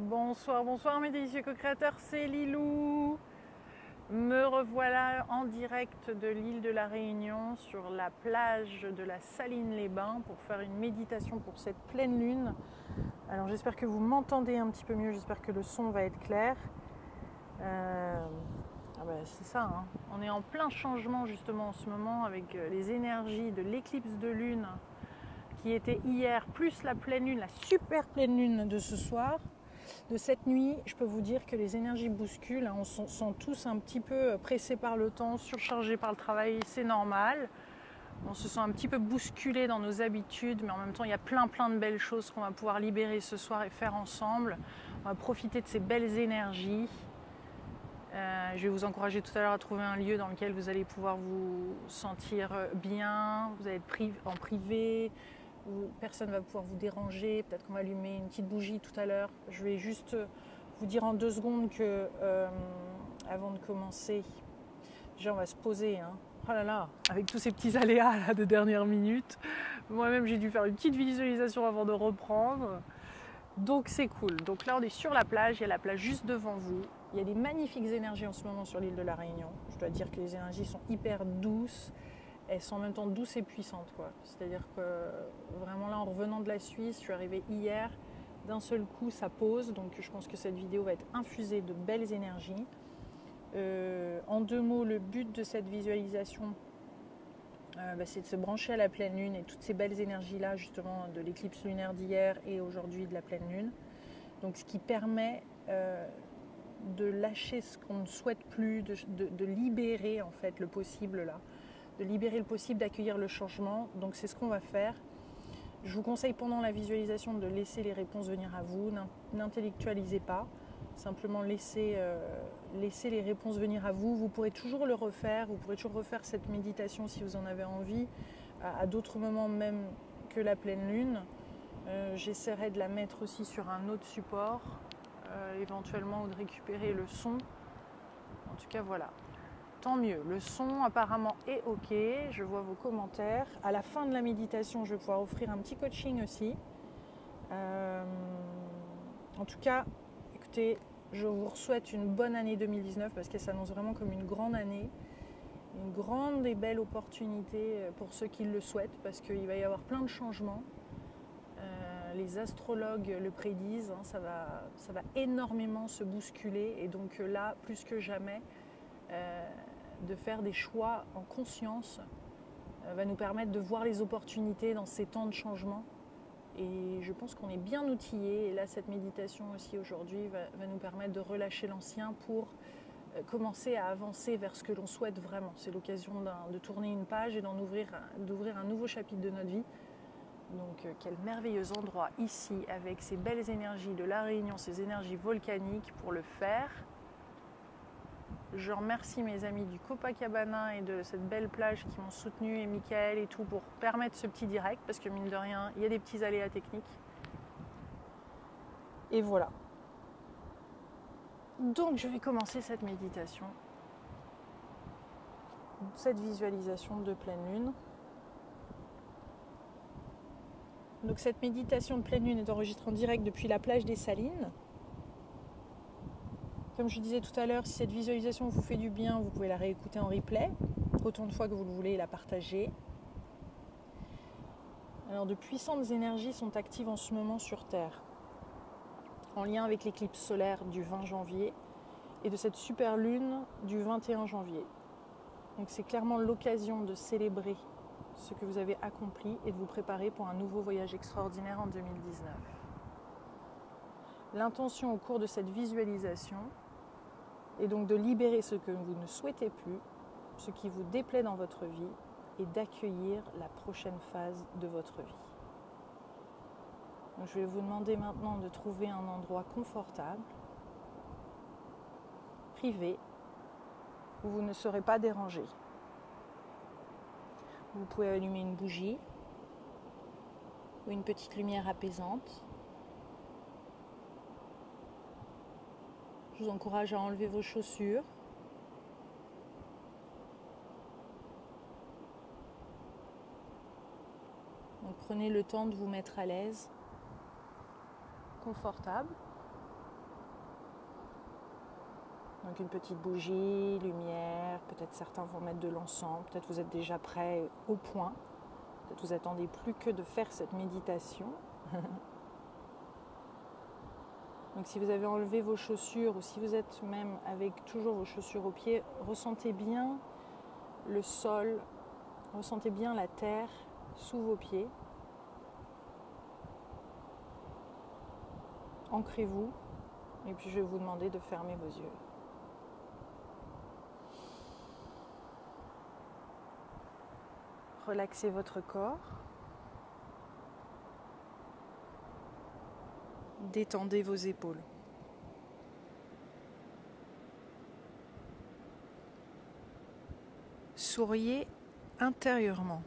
Bonsoir, bonsoir mes délicieux co-créateurs, c'est Lilou. Me revoilà en direct de l'île de la Réunion sur la plage de la Saline-les-Bains pour faire une méditation pour cette pleine lune. Alors j'espère que vous m'entendez un petit peu mieux, j'espère que le son va être clair. C'est ça, hein. On est en plein changement justement en ce moment avec les énergies de l'éclipse de lune qui était hier, plus la pleine lune, la super pleine lune de ce soir. De cette nuit, je peux vous dire que les énergies bousculent, on se sent tous un petit peu pressés par le temps, surchargés par le travail, c'est normal. On se sent un petit peu bousculé dans nos habitudes, mais en même temps, il y a plein de belles choses qu'on va pouvoir libérer ce soir et faire ensemble. On va profiter de ces belles énergies. Je vais vous encourager tout à l'heure à trouver un lieu dans lequel vous allez pouvoir vous sentir bien, vous allez être en privé, où personne ne va pouvoir vous déranger. Peut-être qu'on va allumer une petite bougie tout à l'heure. Je vais juste vous dire en 2 secondes que avant de commencer, déjà on va se poser. Oh là là, avec tous ces petits aléas là, de dernière minute. Moi-même j'ai dû faire une petite visualisation avant de reprendre. Donc c'est cool. Donc là on est sur la plage, il y a la plage juste devant vous. Il y a des magnifiques énergies en ce moment sur l'île de la Réunion. Je dois dire que les énergies sont hyper douces. Elles sont en même temps douces et puissantes, quoi. C'est-à-dire que vraiment là, en revenant de la Suisse, je suis arrivée hier, d'un seul coup, ça pose. Donc je pense que cette vidéo va être infusée de belles énergies. En 2 mots, le but de cette visualisation, c'est de se brancher à la pleine lune et toutes ces belles énergies-là, justement, de l'éclipse lunaire d'hier et aujourd'hui de la pleine lune. Donc ce qui permet de lâcher ce qu'on ne souhaite plus, de libérer en fait le possible là. De libérer le possible, d'accueillir le changement. Donc c'est ce qu'on va faire. Je vous conseille pendant la visualisation de laisser les réponses venir à vous. N'intellectualisez pas. Simplement laissez les réponses venir à vous. Vous pourrez toujours le refaire. Vous pourrez toujours refaire cette méditation si vous en avez envie. À d'autres moments même que la pleine lune. J'essaierai de la mettre aussi sur un autre support. Éventuellement, ou de récupérer le son. En tout cas, voilà. Tant mieux, le son apparemment est ok, je vois vos commentaires. À la fin de la méditation, je vais pouvoir offrir un petit coaching aussi. En tout cas, écoutez, je vous souhaite une bonne année 2019 parce qu'elle s'annonce vraiment comme une grande année. Une grande et belle opportunité pour ceux qui le souhaitent parce qu'il va y avoir plein de changements. Les astrologues le prédisent, ça va énormément se bousculer et donc là, plus que jamais, de faire des choix en conscience va nous permettre de voir les opportunités dans ces temps de changement. Et je pense qu'on est bien outillés. Et là, cette méditation aussi aujourd'hui va nous permettre de relâcher l'ancien pour commencer à avancer vers ce que l'on souhaite vraiment. C'est l'occasion de tourner une page et d'ouvrir un nouveau chapitre de notre vie. Donc quel merveilleux endroit ici avec ces belles énergies de la Réunion, ces énergies volcaniques pour le faire. Je remercie mes amis du Copacabana et de cette belle plage qui m'ont soutenu et Mickaël et tout pour permettre ce petit direct parce que mine de rien, il y a des petits aléas techniques. Et voilà. Donc je vais commencer cette méditation, cette visualisation de pleine lune. Donc cette méditation de pleine lune est enregistrée en direct depuis la plage des Salines. Comme je disais tout à l'heure, si cette visualisation vous fait du bien, vous pouvez la réécouter en replay, autant de fois que vous le voulez, et la partager. Alors de puissantes énergies sont actives en ce moment sur Terre, en lien avec l'éclipse solaire du 20 janvier et de cette super lune du 21 janvier. Donc c'est clairement l'occasion de célébrer ce que vous avez accompli et de vous préparer pour un nouveau voyage extraordinaire en 2019. L'intention au cours de cette visualisation est donc de libérer ce que vous ne souhaitez plus, ce qui vous déplaît dans votre vie et d'accueillir la prochaine phase de votre vie. Donc, je vais vous demander maintenant de trouver un endroit confortable, privé, où vous ne serez pas dérangé. Vous pouvez allumer une bougie ou une petite lumière apaisante. Je vous encourage à enlever vos chaussures. Donc prenez le temps de vous mettre à l'aise, confortable. Donc une petite bougie, lumière, peut-être certains vont mettre de l'encens, peut-être vous êtes déjà prêt au point, peut-être vous attendez plus que de faire cette méditation. Donc si vous avez enlevé vos chaussures ou si vous êtes même avec toujours vos chaussures aux pieds, ressentez bien le sol, ressentez bien la terre sous vos pieds. Ancrez-vous et puis je vais vous demander de fermer vos yeux. Relaxez votre corps. Détendez vos épaules. Souriez intérieurement.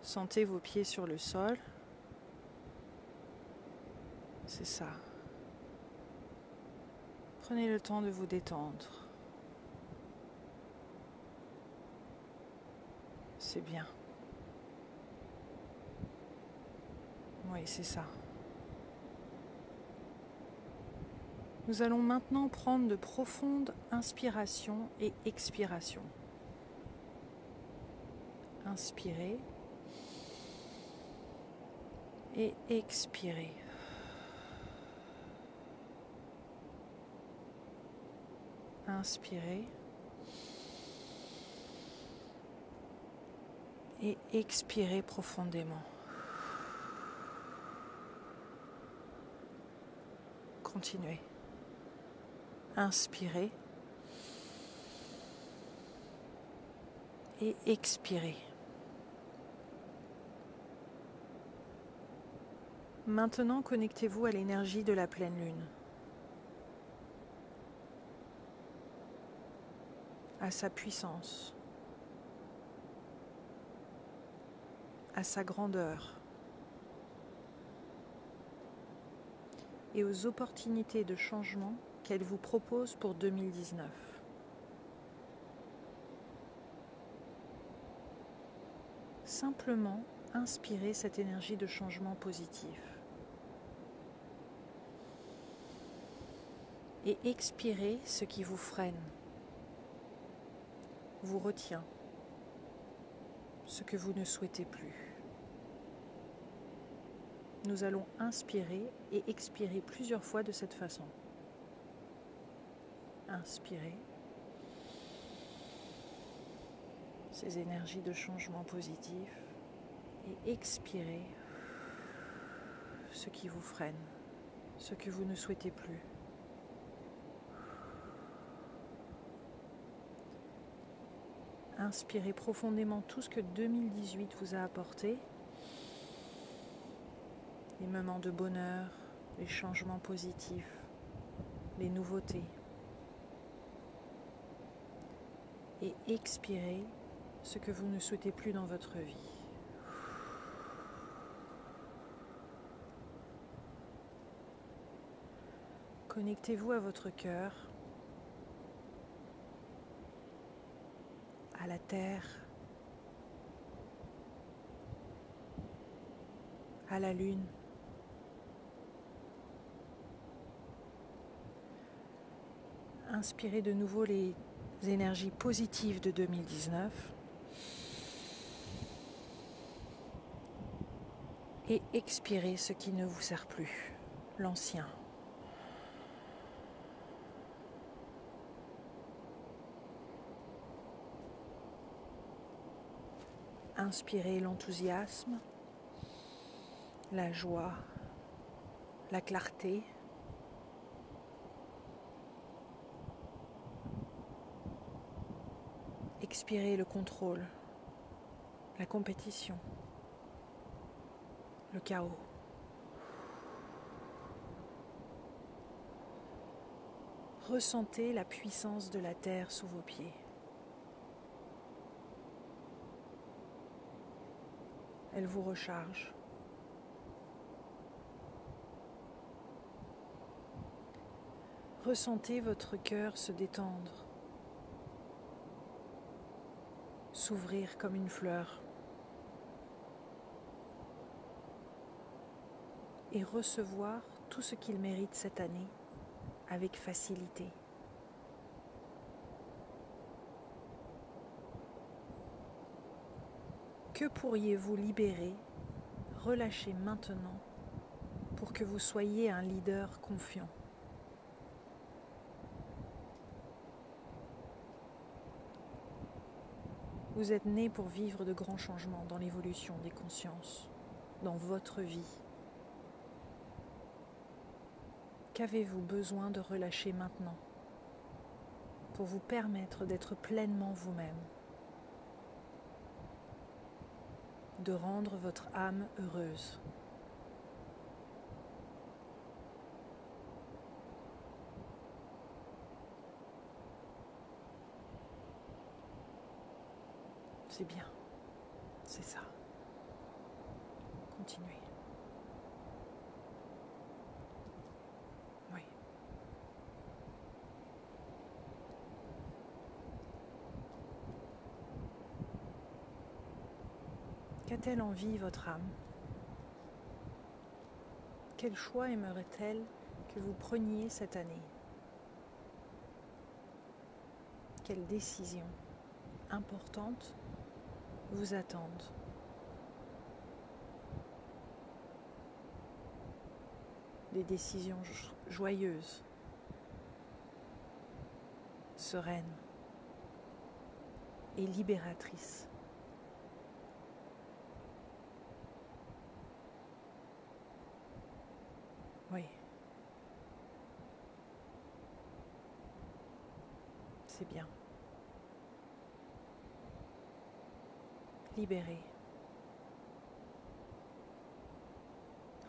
Sentez vos pieds sur le sol. C'est ça. Prenez le temps de vous détendre. C'est bien. Oui, c'est ça. Nous allons maintenant prendre de profondes inspirations et expirations. Inspirez et expirez. Inspirez et expirez profondément. Continuez. Inspirez et expirez. Maintenant, connectez-vous à l'énergie de la pleine lune, à sa puissance, à sa grandeur et aux opportunités de changement qu'elle vous propose pour 2019. Simplement inspirez cette énergie de changement positif et expirez ce qui vous freine, vous retient, ce que vous ne souhaitez plus. Nous allons inspirer et expirer plusieurs fois de cette façon. Inspirez ces énergies de changement positif et expirez ce qui vous freine, ce que vous ne souhaitez plus. Inspirez profondément tout ce que 2018 vous a apporté, les moments de bonheur, les changements positifs, les nouveautés. Et expirez ce que vous ne souhaitez plus dans votre vie. Connectez-vous à votre cœur, à la terre, à la lune. Inspirez de nouveau les énergies positives de 2019 et expirez ce qui ne vous sert plus, l'ancien. Inspirez l'enthousiasme, la joie, la clarté. Expirez le contrôle, la compétition, le chaos. Ressentez la puissance de la terre sous vos pieds. Elle vous recharge. Ressentez votre cœur se détendre, s'ouvrir comme une fleur. et recevoir tout ce qu'il mérite cette année avec facilité. Que pourriez-vous libérer, relâcher maintenant pour que vous soyez un leader confiant? Vous êtes né pour vivre de grands changements dans l'évolution des consciences, dans votre vie. Qu'avez-vous besoin de relâcher maintenant pour vous permettre d'être pleinement vous-même, de rendre votre âme heureuse? C'est bien, c'est ça. Continuez. Oui. Qu'a-t-elle envie, votre âme? Quel choix aimerait-elle que vous preniez cette année? Quelles décisions importantes vous attendent? Des décisions joyeuses, sereines et libératrices. Oui. C'est bien. Libérez.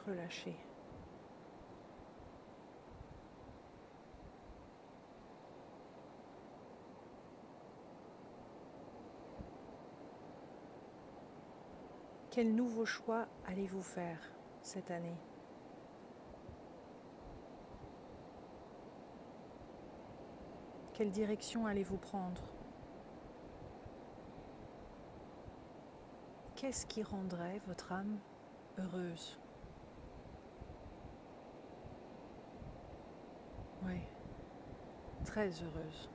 Relâchez. Quel nouveau choix allez-vous faire cette année? Quelle direction allez-vous prendre? Qu'est-ce qui rendrait votre âme heureuse? Oui, très heureuse.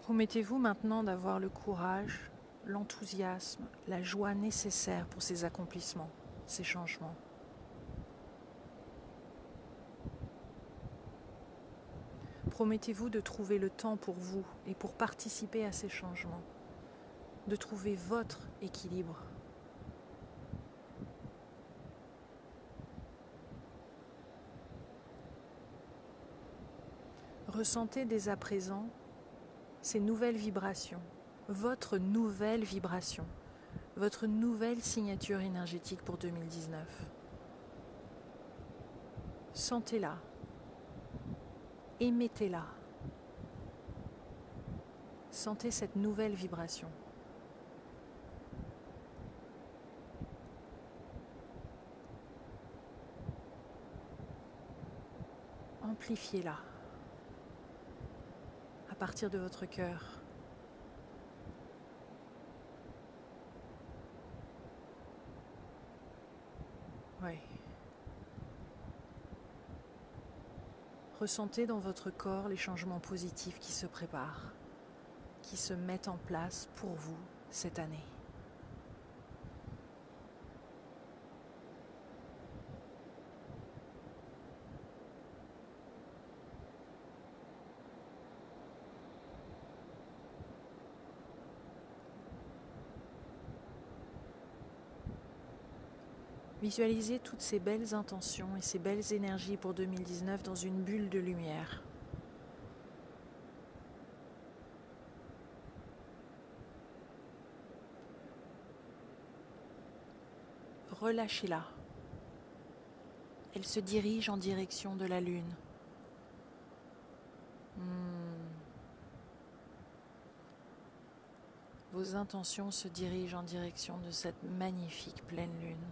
Promettez-vous maintenant d'avoir le courage, l'enthousiasme, la joie nécessaires pour ces accomplissements, ces changements. Promettez-vous de trouver le temps pour vous et pour participer à ces changements, de trouver votre équilibre. Ressentez dès à présent ces nouvelles vibrations, votre nouvelle vibration, votre nouvelle signature énergétique pour 2019. Sentez-la, émettez-la. Sentez cette nouvelle vibration. Amplifiez-la à partir de votre cœur. Oui. Ressentez dans votre corps les changements positifs qui se préparent, qui se mettent en place pour vous cette année. Visualisez toutes ces belles intentions et ces belles énergies pour 2019 dans une bulle de lumière. Relâchez-la. Elle se dirige en direction de la lune. Vos intentions se dirigent en direction de cette magnifique pleine lune.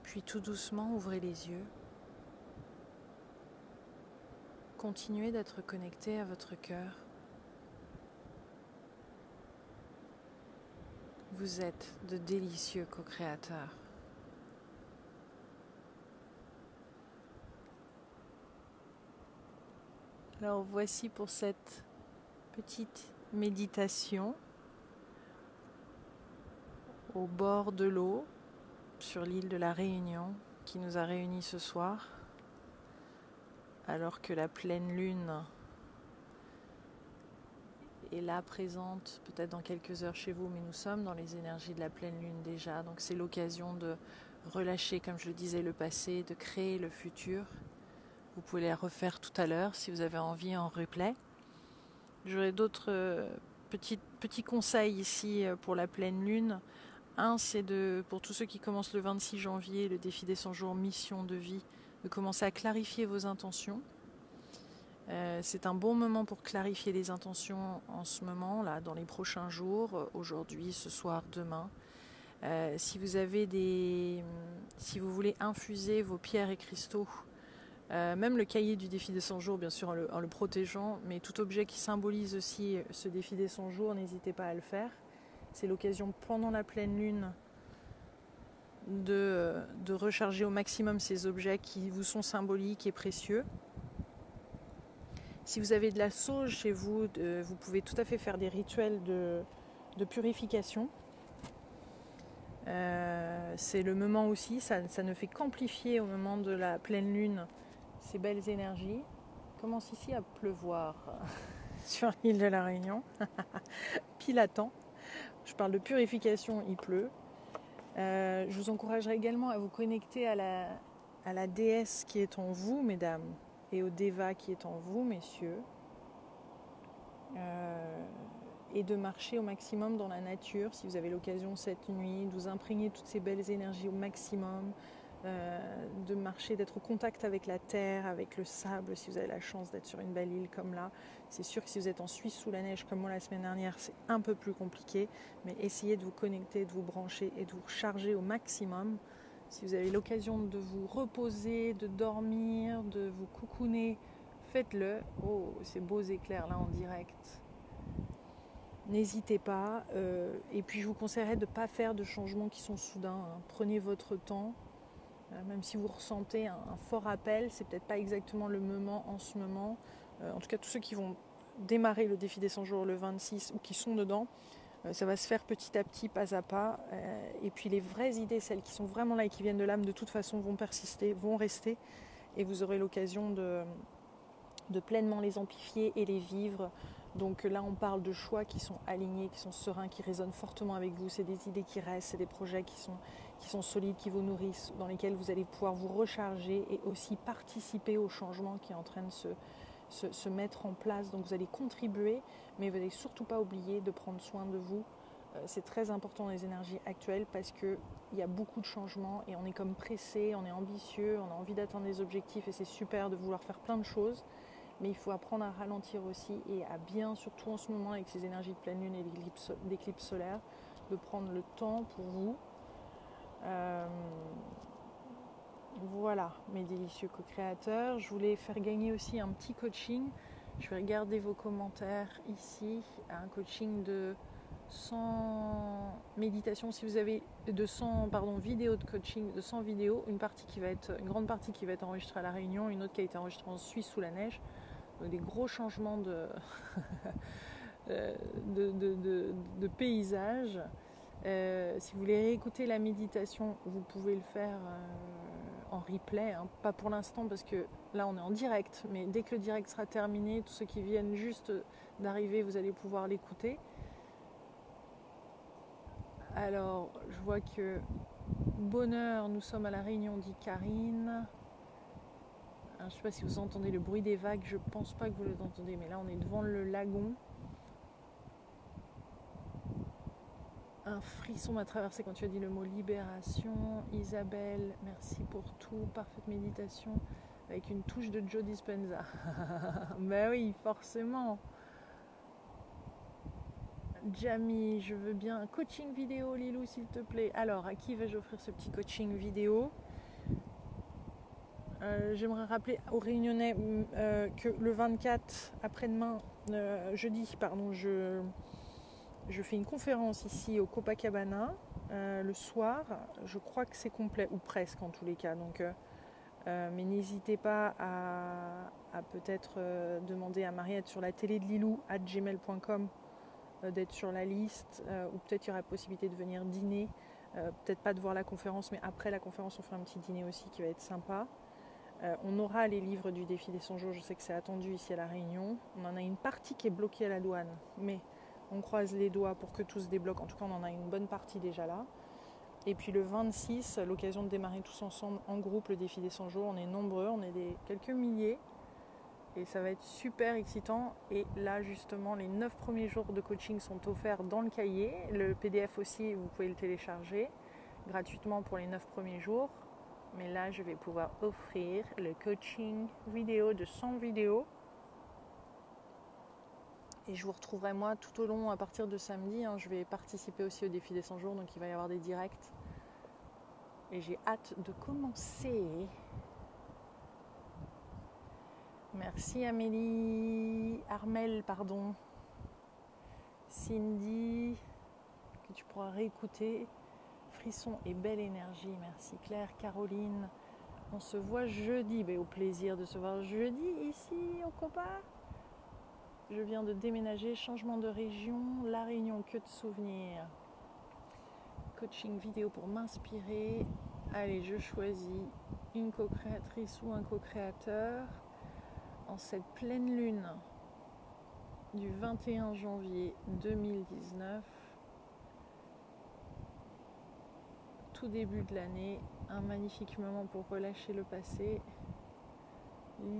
Puis tout doucement, ouvrez les yeux. Continuez d'être connecté à votre cœur. Vous êtes de délicieux co-créateurs. Alors voici pour cette petite méditation au bord de l'eau sur l'île de la Réunion qui nous a réunis ce soir, alors que la pleine lune est là présente, peut-être dans quelques heures chez vous, mais nous sommes dans les énergies de la pleine lune déjà, donc c'est l'occasion de relâcher, comme je le disais, le passé, de créer le futur. Vous pouvez les refaire tout à l'heure si vous avez envie en replay. J'aurai d'autres petits conseils ici pour la pleine lune. Un, c'est pour tous ceux qui commencent le 26 janvier, le défi des 100 jours mission de vie, de commencer à clarifier vos intentions. C'est un bon moment pour clarifier les intentions en ce moment, là, dans les prochains jours, aujourd'hui, ce soir, demain. Si vous voulez infuser vos pierres et cristaux, même le cahier du défi des 100 jours, bien sûr, en le protégeant, mais tout objet qui symbolise aussi ce défi des 100 jours, n'hésitez pas à le faire. C'est l'occasion pendant la pleine lune de recharger au maximum ces objets qui vous sont symboliques et précieux. Si vous avez de la sauge chez vous, vous pouvez tout à fait faire des rituels de purification. C'est le moment aussi, ça ne fait qu'amplifier au moment de la pleine lune ces belles énergies. Il commence ici à pleuvoir sur l'île de la Réunion, pile à temps. Je parle de purification, il pleut. Je vous encouragerai également à vous connecter à la déesse qui est en vous, mesdames, et au Deva qui est en vous, messieurs, et de marcher au maximum dans la nature, si vous avez l'occasion cette nuit, de vous imprégner toutes ces belles énergies au maximum, de marcher, d'être au contact avec la terre, avec le sable, si vous avez la chance d'être sur une belle île comme là. C'est sûr que si vous êtes en Suisse sous la neige comme moi la semaine dernière, c'est un peu plus compliqué, mais essayez de vous connecter, de vous brancher et de vous recharger au maximum. Si vous avez l'occasion de vous reposer, de dormir, de vous coucouner, faites-le. Oh, ces beaux éclairs là en direct. N'hésitez pas. Et puis je vous conseillerais de ne pas faire de changements qui sont soudains. Prenez votre temps. Même si vous ressentez un fort appel, c'est peut-être pas exactement le moment en ce moment. En tout cas, tous ceux qui vont démarrer le défi des 100 jours le 26 ou qui sont dedans, ça va se faire petit à petit, pas à pas. Et puis les vraies idées, celles qui sont vraiment là et qui viennent de l'âme, de toute façon, vont persister, vont rester. Et vous aurez l'occasion de pleinement les amplifier et les vivre. Donc là, on parle de choix qui sont alignés, qui sont sereins, qui résonnent fortement avec vous. C'est des idées qui restent, c'est des projets qui sont solides, qui vous nourrissent, dans lesquels vous allez pouvoir vous recharger et aussi participer au changement qui est en train de se mettre en place. Donc vous allez contribuer, mais vous n'allez surtout pas oublier de prendre soin de vous. C'est très important dans les énergies actuelles parce qu'il y a beaucoup de changements et on est comme pressé, on est ambitieux, on a envie d'atteindre des objectifs et c'est super de vouloir faire plein de choses. Mais il faut apprendre à ralentir aussi et à bien, surtout en ce moment avec ces énergies de pleine lune et d'éclipse solaire, de prendre le temps pour vous. Voilà, mes délicieux co-créateurs. Je voulais faire gagner aussi un petit coaching. Je vais regarder vos commentaires ici. Un coaching de 100 méditations. Si vous avez vidéos de coaching, de 100 vidéos, une grande partie qui va être enregistrée à La Réunion, une autre qui a été enregistrée en Suisse sous la neige. Donc des gros changements de paysage. Si vous voulez réécouter la méditation, vous pouvez le faire en replay, hein. Pas pour l'instant parce que là on est en direct, mais dès que le direct sera terminé, tous ceux qui viennent juste d'arriver, vous allez pouvoir l'écouter. Alors, je vois que bonheur, nous sommes à La Réunion, dit Karine. Je ne sais pas si vous entendez le bruit des vagues, je ne pense pas que vous l'entendez, mais là on est devant le lagon. Un frisson m'a traversé quand tu as dit le mot libération. Isabelle, merci pour tout, parfaite méditation avec une touche de Joe Dispenza. Ben oui, forcément. Jamie, je veux bien un coaching vidéo, Lilou, s'il te plaît. Alors, à qui vais-je offrir ce petit coaching vidéo ? J'aimerais rappeler aux Réunionnais que le 24, après-demain, jeudi, pardon, je fais une conférence ici au Copacabana le soir. Je crois que c'est complet, ou presque en tous les cas. Donc, mais n'hésitez pas à peut-être demander à Mariette sur la télé de Lilou @gmail.com d'être sur la liste, ou peut-être il y aura la possibilité de venir dîner. Peut-être pas de voir la conférence, mais après la conférence, on fera un petit dîner aussi qui va être sympa. On aura les livres du défi des 100 jours, je sais que c'est attendu ici à La Réunion. On en a une partie qui est bloquée à la douane, mais on croise les doigts pour que tout se débloque. En tout cas, on en a une bonne partie déjà là. Et puis le 26, l'occasion de démarrer tous ensemble en groupe le défi des 100 jours. On est nombreux, on est quelques milliers. Et ça va être super excitant. Et là, justement, les 9 premiers jours de coaching sont offerts dans le cahier. Le PDF aussi, vous pouvez le télécharger gratuitement pour les 9 premiers jours. Mais là, je vais pouvoir offrir le coaching vidéo de 100 vidéos. Et je vous retrouverai moi tout au long à partir de samedi. Je vais participer aussi au défi des 100 jours, donc il va y avoir des directs. Et j'ai hâte de commencer. Merci Amélie, Armel, pardon. Cindy, que tu pourras réécouter. Frisson et belle énergie, merci Claire, Caroline. On se voit jeudi, au plaisir de se voir jeudi ici au Copa. Je viens de déménager, changement de région, La Réunion, que de souvenirs. Coaching vidéo pour m'inspirer. Allez, je choisis une co-créatrice ou un co-créateur. En cette pleine lune du 21 janvier 2019, tout début de l'année, un magnifique moment pour relâcher le passé,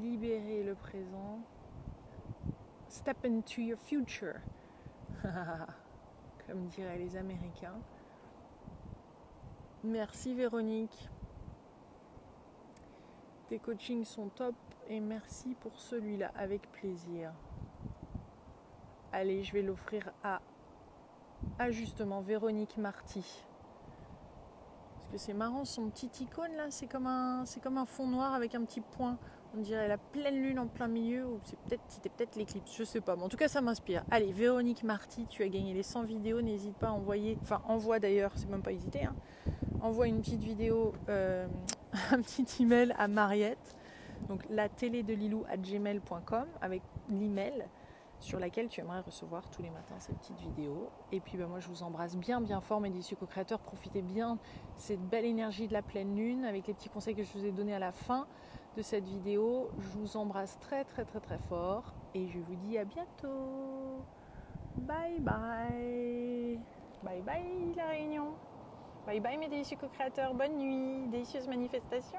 libérer le présent, step into your future, comme diraient les Américains. Merci Véronique, tes coachings sont top et merci pour celui-là, avec plaisir. Allez, je vais l'offrir à justement Véronique Marty. Parce que c'est marrant, son petit icône là, c'est comme un fond noir avec un petit point. On dirait la pleine lune en plein milieu, ou c'était peut-être l'éclipse, je sais pas. Mais en tout cas, ça m'inspire. Allez, Véronique Marty, tu as gagné les 100 vidéos. N'hésite pas à envoyer, envoie d'ailleurs, c'est même pas hésiter. Envoie une petite vidéo, un petit email à Mariette. Donc la télé de Lilou @gmail.com avec l'email sur laquelle tu aimerais recevoir tous les matins ces petites vidéos. Et puis moi je vous embrasse bien fort mes délicieux co-créateurs. Profitez bien de cette belle énergie de la pleine lune avec les petits conseils que je vous ai donnés à la fin de cette vidéo. Je vous embrasse très fort et je vous dis à bientôt. Bye bye. Bye bye La Réunion. Bye bye mes délicieux co-créateurs. Bonne nuit. Délicieuse manifestation.